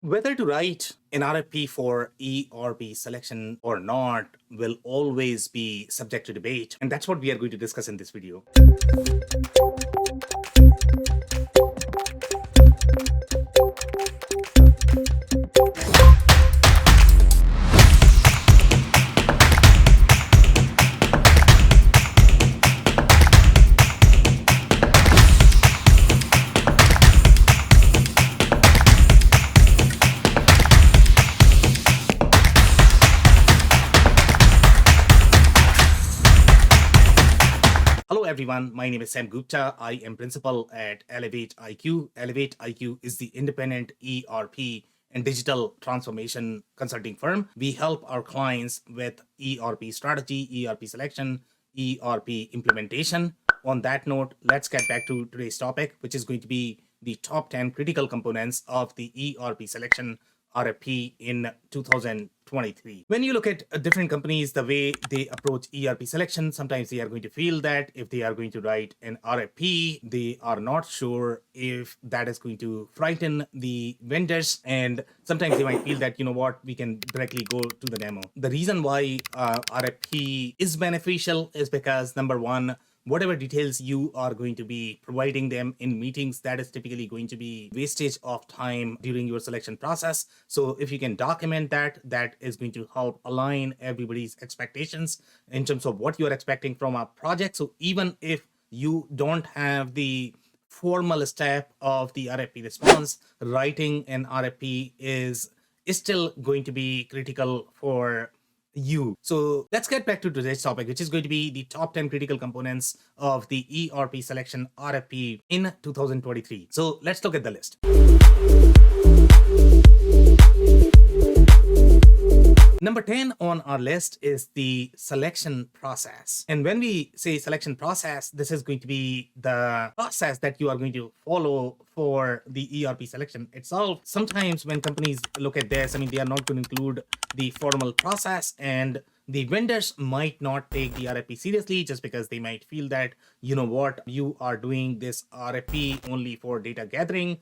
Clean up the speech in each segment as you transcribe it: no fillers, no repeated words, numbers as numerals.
Whether to write an RFP for ERP selection or not will always be subject to debate, and that's what we are going to discuss in this video. Hello everyone, my name is Sam Gupta. I am principal at Elevate IQ. Elevate IQ is the independent ERP and digital transformation consulting firm. We help our clients with ERP strategy, ERP selection, ERP implementation. On that note, let's get back to today's topic, which is going to be the top 10 critical components of the ERP selection RFP in 2023. When you look at different companies, the way they approach ERP selection, sometimes they are going to feel that if they are going to write an RFP, they are not sure if that is going to frighten the vendors. And sometimes they might feel that, you know what, we can directly go to the demo. The reason why RFP is beneficial is because number one, whatever details you are going to be providing them in meetings, that is typically going to be wastage of time during your selection process. So if you can document that, that is going to help align everybody's expectations in terms of what you're expecting from a project. So even if you don't have the formal step of the RFP response, writing an RFP is still going to be critical for you. So let's get back to today's topic, which is going to be the top 10 critical components of the ERP selection RFP in 2023. So let's look at the list. Number 10 on our list is the selection process. And when we say selection process, this is going to be the process that you are going to follow for the ERP selection itself. Sometimes when companies look at this, they are not going to include the formal process, and the vendors might not take the RFP seriously just because they might feel that, you know what, you are doing this RFP only for data gathering.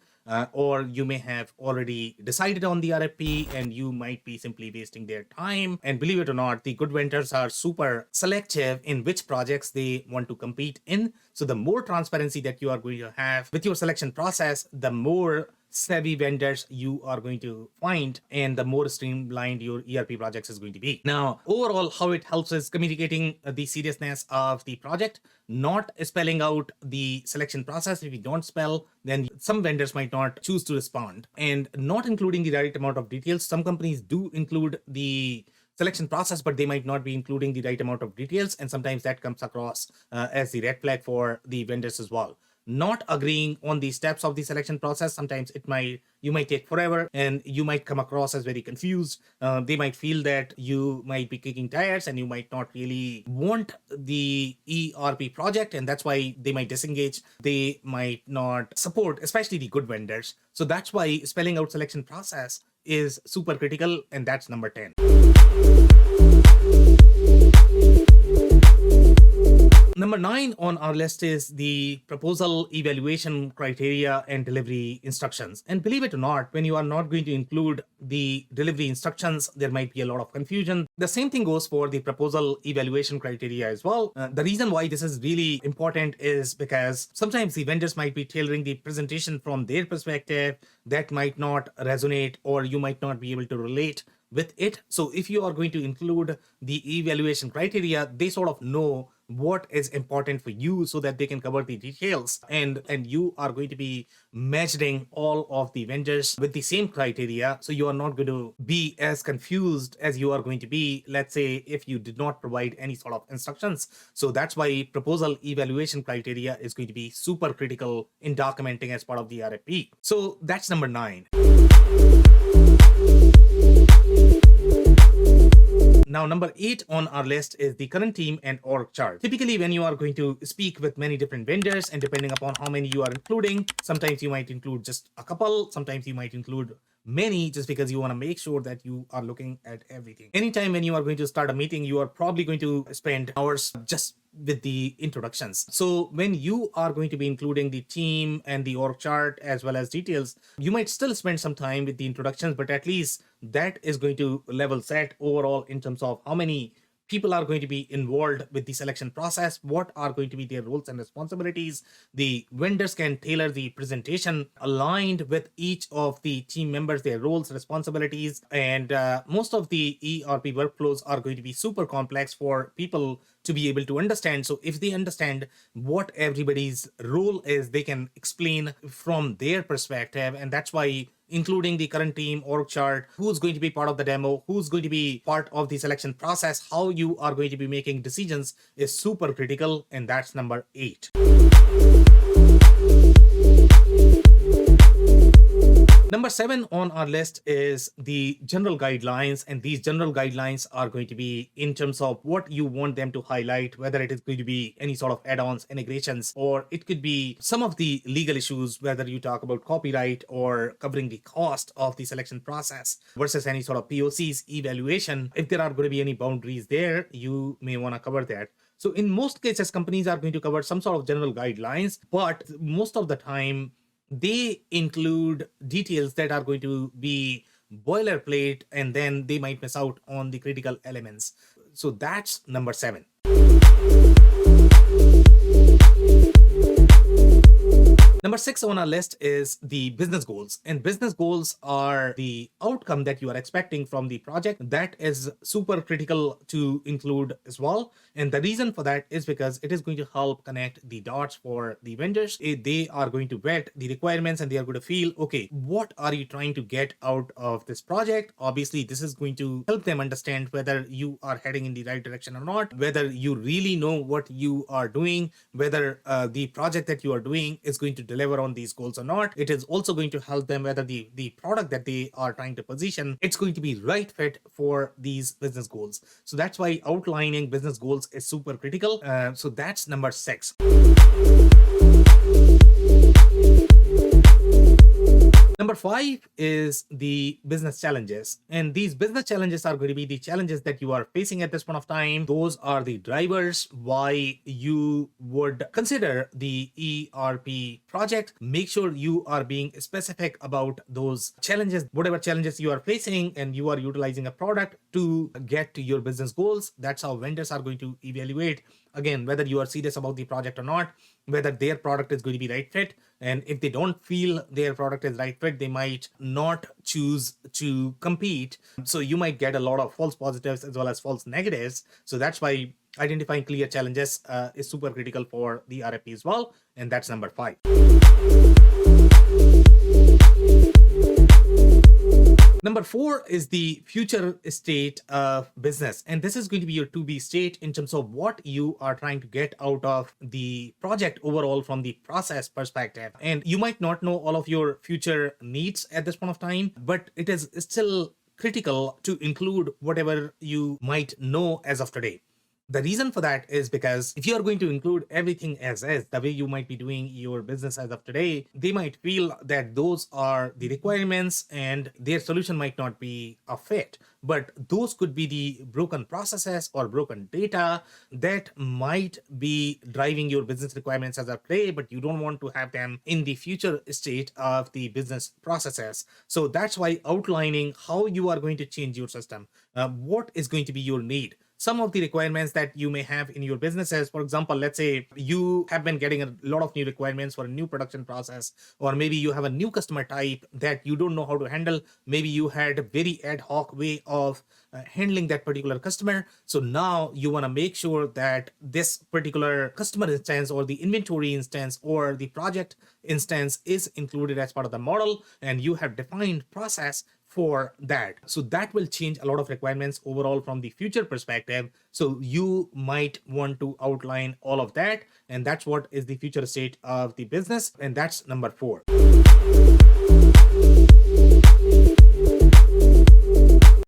Or you may have already decided on the RFP and you might be simply wasting their time. And believe it or not, the good vendors are super selective in which projects they want to compete in. So the more transparency that you are going to have with your selection process, the more savvy vendors you are going to find and the more streamlined your ERP projects is going to be. Now, overall, how it helps is communicating the seriousness of the project, not spelling out the selection process. If you don't spell, then some vendors might not choose to respond, and not including the right amount of details. Some companies do include the selection process, but they might not be including the right amount of details, and sometimes that comes across as the red flag for the vendors as well. Not agreeing on the steps of the selection process, sometimes you might take forever and you might come across as very confused. They might feel that you might be kicking tires and you might not really want the ERP project, and that's why they might disengage. They might not support, especially the good vendors. So that's why spelling out selection process is super critical, and that's number 10. Number 9 on our list is the proposal evaluation criteria and delivery instructions. And believe it or not, when you are not going to include the delivery instructions, there might be a lot of confusion. The same thing goes for the proposal evaluation criteria as well. The reason why this is really important is because sometimes the vendors might be tailoring the presentation from their perspective that might not resonate, or you might not be able to relate with it. So if you are going to include the evaluation criteria, they sort of know what is important for you so that they can cover the details, and you are going to be measuring all of the vendors with the same criteria, so you are not going to be as confused as you are going to be, let's say, if you did not provide any sort of instructions. So that's why proposal evaluation criteria is going to be super critical in documenting as part of the RFP. So that's number 9. Now, number 8 on our list is the current team and org chart. Typically, when you are going to speak with many different vendors, and depending upon how many you are including, sometimes you might include just a couple, sometimes you might include many just because you want to make sure that you are looking at everything. Anytime when you are going to start a meeting, you are probably going to spend hours just with the introductions. So when you are going to be including the team and the org chart as well as details, you might still spend some time with the introductions, but at least that is going to level set overall in terms of how many people are going to be involved with the selection process, what are going to be their roles and responsibilities. The vendors can tailor the presentation aligned with each of the team members, their roles, responsibilities, and most of the ERP workflows are going to be super complex for people to be able to understand. So if they understand what everybody's role is, they can explain from their perspective, and that's why including the current team, org chart, who's going to be part of the demo, who's going to be part of the selection process, how you are going to be making decisions is super critical, and that's number 8. Number 7 on our list is the general guidelines, and these general guidelines are going to be in terms of what you want them to highlight, whether it is going to be any sort of add-ons, integrations, or it could be some of the legal issues, whether you talk about copyright or covering the cost of the selection process versus any sort of POCs, evaluation. If there are going to be any boundaries there, you may want to cover that. So in most cases, companies are going to cover some sort of general guidelines, but most of the time, they include details that are going to be boilerplate, and then they might miss out on the critical elements. So that's number 7. Number 6 on our list is the business goals. And business goals are the outcome that you are expecting from the project. That is super critical to include as well. And the reason for that is because it is going to help connect the dots for the vendors. They are going to vet the requirements and they are going to feel, okay, what are you trying to get out of this project? Obviously, this is going to help them understand whether you are heading in the right direction or not, whether you really know what you are doing, whether the project that you are doing is going to deliver on these goals or not. It is also going to help them whether the product that they are trying to position, it's going to be right fit for these business goals. So that's why outlining business goals is super critical. So that's number 6. Number 5 is the business challenges. And these business challenges are going to be the challenges that you are facing at this point of time. Those are the drivers why you would consider the ERP project. Make sure you are being specific about those challenges, whatever challenges you are facing, and you are utilizing a product to get to your business goals. That's how vendors are going to evaluate, again, whether you are serious about the project or not, whether their product is going to be right fit. And if they don't feel their product is right fit, they might not choose to compete. So you might get a lot of false positives as well as false negatives. So that's why identifying clear challenges is super critical for the RFP as well. And that's number 5. Number 4 is the future state of business. And this is going to be your to-be state in terms of what you are trying to get out of the project overall from the process perspective. And you might not know all of your future needs at this point of time, but it is still critical to include whatever you might know as of today. The reason for that is because if you are going to include everything as is, the way you might be doing your business as of today, they might feel that those are the requirements and their solution might not be a fit. But those could be the broken processes or broken data that might be driving your business requirements as of today, but you don't want to have them in the future state of the business processes. So that's why outlining how you are going to change your system, what is going to be your need. Some of the requirements that you may have in your businesses, for example, let's say you have been getting a lot of new requirements for a new production process, or maybe you have a new customer type that you don't know how to handle. Maybe you had a very ad hoc way of handling that particular customer. So now you want to make sure that this particular customer instance or the inventory instance or the project instance is included as part of the model, and you have defined process for that. So that will change a lot of requirements overall from the future perspective. So you might want to outline all of that, and that's what is the future state of the business, and that's number 4.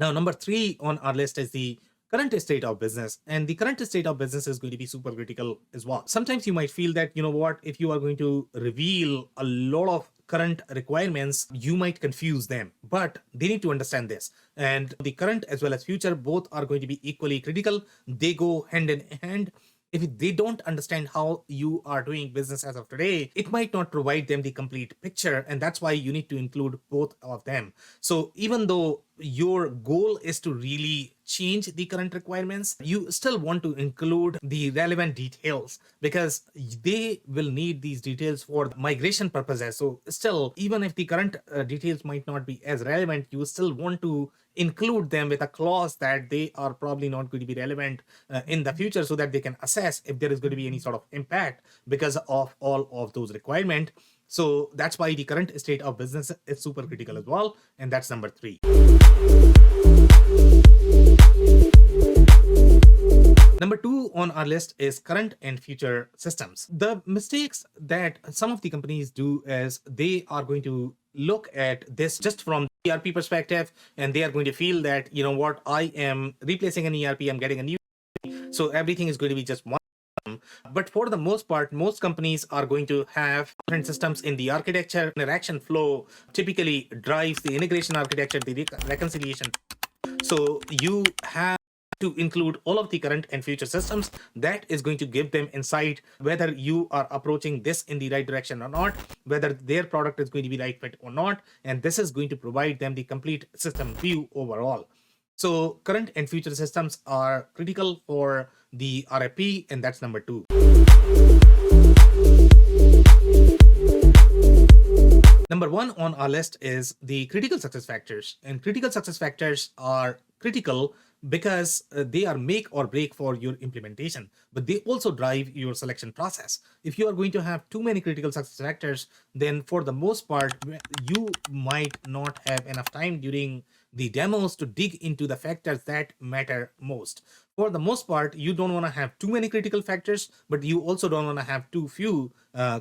Now, number 3 on our list is the current state of business, and the current state of business is going to be super critical as well. Sometimes you might feel that, you know what, if you are going to reveal a lot of current requirements, you might confuse them, but they need to understand this. And the current as well as future, both are going to be equally critical. They go hand in hand. If they don't understand how you are doing business as of today, it might not provide them the complete picture. And that's why you need to include both of them. So even though your goal is to really change the current requirements, you still want to include the relevant details because they will need these details for migration purposes. So still, even if the current details might not be as relevant, you still want to include them with a clause that they are probably not going to be relevant in the future, so that they can assess if there is going to be any sort of impact because of all of those requirements. So that's why the current state of business is super critical as well. And that's number 3. Number 2 on our list is current and future systems. The mistakes that some of the companies do is they are going to look at this just from the ERP perspective, and they are going to feel that, you know what, I am replacing an ERP, I'm getting a new, so everything is going to be just one. But for the most part, most companies are going to have different systems in the architecture. Interaction flow typically drives the integration architecture, the reconciliation. So you have to include all of the current and future systems. That is going to give them insight whether you are approaching this in the right direction or not, whether their product is going to be right fit or not. And this is going to provide them the complete system view overall. So current and future systems are critical for the RFP, and that's number 2. Number 1 on our list is the critical success factors. And critical success factors are critical because they are make or break for your implementation, but they also drive your selection process. If you are going to have too many critical success factors, then for the most part, you might not have enough time during the demos to dig into the factors that matter most. For the most part, you don't want to have too many critical factors, but you also don't want to have too few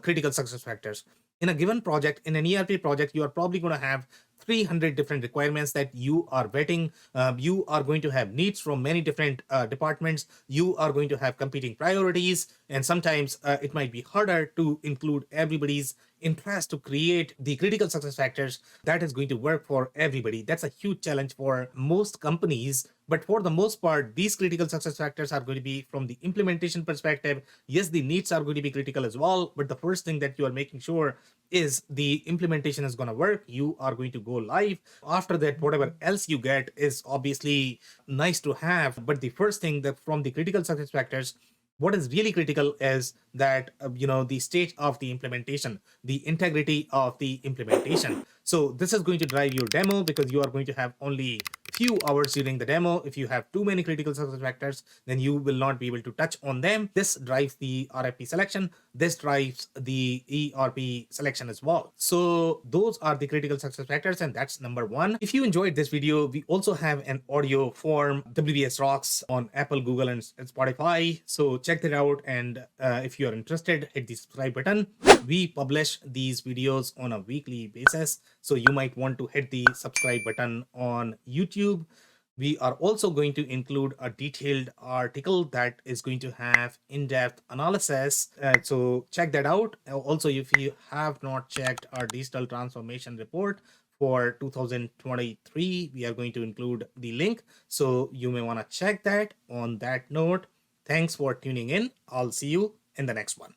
critical success factors. In a given project, in an ERP project, you are probably going to have 300 different requirements that you are vetting. You are going to have needs from many different departments. You are going to have competing priorities, and sometimes it might be harder to include everybody's interest to create the critical success factors that is going to work for everybody. That's a huge challenge for most companies. But for the most part, these critical success factors are going to be from the implementation perspective. Yes, the needs are going to be critical as well, but the first thing that you are making sure is the implementation is going to work. You are going to go live. After that, whatever else you get is obviously nice to have. But the first thing that from the critical success factors, what is really critical is that the state of the implementation, the integrity of the implementation. So this is going to drive your demo because you are going to have only few hours during the demo. If you have too many critical success factors, then you will not be able to touch on them. This drives the RFP selection. This drives the ERP selection as well. So those are the critical success factors, and that's number 1. If you enjoyed this video, we also have an audio form, WBS Rocks, on Apple, Google, and Spotify. So check that out. And if you are interested, hit the subscribe button. We publish these videos on a weekly basis, so you might want to hit the subscribe button on YouTube. We are also going to include a detailed article that is going to have in-depth analysis. So check that out. Also, if you have not checked our digital transformation report for 2023, we are going to include the link. So you may want to check that. On that note, thanks for tuning in. I'll see you in the next one.